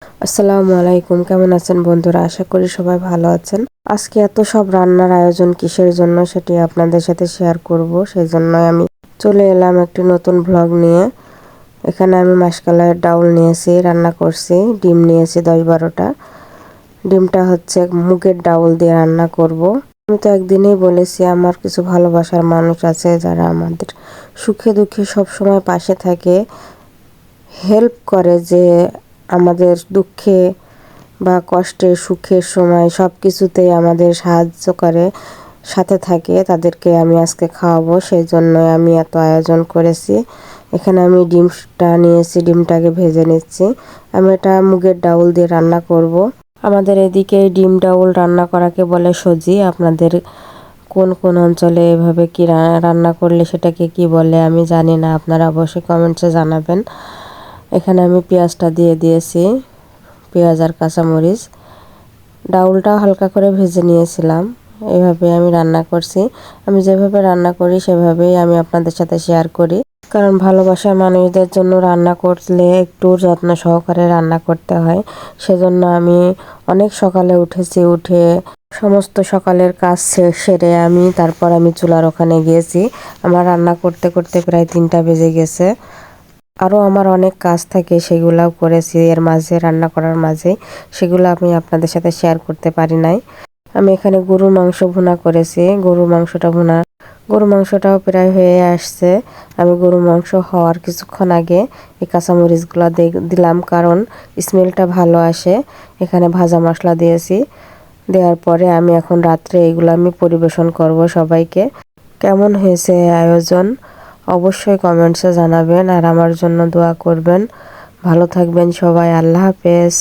আসসালামু আলাইকুম, কেমন আছেন বন্ধুরা? আশা করি সবাই ভালো আছেন। আজকে এত সব রান্নার আয়োজন কিসের জন্য সেটি আপনাদের সাথে শেয়ার করব। সেই জন্যই আমি চলে এলাম একটি নতুন ভ্লগ নিয়ে। এখানে আমি মাসকলাইয়ের ডাউল নিয়েছি, রান্না করছি। ডিম নিয়েছি 10-12টা। ডিমটা হচ্ছে মুগের ডাউল দিয়ে রান্না করব। আমি তো একদিনেই বলেছি আমার কিছু ভালোবাসার মানুষ আছে যারা আমাদের সুখে দুঃখে সবসময় পাশে থাকে, হেল্প করে, যে আমাদের দুঃখে বা কষ্টে সুখের সময় সব কিছুতেই আমাদের সাহায্য করে, সাথে থাকে। তাদেরকে আমি আজকে খাওয়াবো, সেই জন্য আমি এত আয়োজন করেছি। এখানে আমি ডিমটা নিয়েছি, ডিমটাকে ভেজে নিচ্ছি। আমি এটা মুগের ডাউল দিয়ে রান্না করব। আমাদের এদিকে ডিম ডাউল রান্না করাকে বলে সজি। আপনাদের কোন কোন অঞ্চলে এভাবে কি রান্না করলে সেটাকে কি বলে আমি জানি না, আপনারা অবশ্যই কমেন্টসে জানাবেন। এখানে আমি পেঁয়াজটা দিয়ে দিয়েছি, পেঁয়াজ আর কাঁচামরিচ। ডাউলটাও হালকা করে ভেজে নিয়েছিলাম। এভাবে আমি রান্না করছি। আমি যেভাবে রান্না করি সেভাবেই আমি আপনাদের সাথে শেয়ার করি, কারণ ভালোবাসার মানুষদের জন্য রান্না করলে একটু যত্ন সহকারে রান্না করতে হয়। সেজন্য আমি অনেক সকালে উঠেছি, উঠে সমস্ত সকালের কাজ সেরে তারপর আমি চুলার ওখানে গিয়েছি। আমার রান্না করতে করতে প্রায় 3টা বেজে গেছে। আরও আমার অনেক কাজ থাকে, সেগুলাও করেছি এর মাঝে, রান্না করার মাঝে। সেগুলো আমি আপনাদের সাথে শেয়ার করতে পারি নাই। আমি এখানে গরুর মাংস ভুনা করেছি। গরু মাংসটাও প্রায় হয়ে আসছে। আমি গরু মাংস হওয়ার কিছুক্ষণ আগে এই কাঁচামরিচগুলো দিলাম, কারণ স্মেলটা ভালো আসে। এখানে ভাজা মশলা দিয়েছি। দেওয়ার পরে আমি এখন রাত্রে এগুলো আমি পরিবেশন করব সবাইকে। কেমন হয়েছে আয়োজন অবশ্যই কমেন্টসে জানাবেন, আর আমার জন্য দোয়া করবেন। ভালো থাকবেন সবাই। আল্লাহ হাফেজ।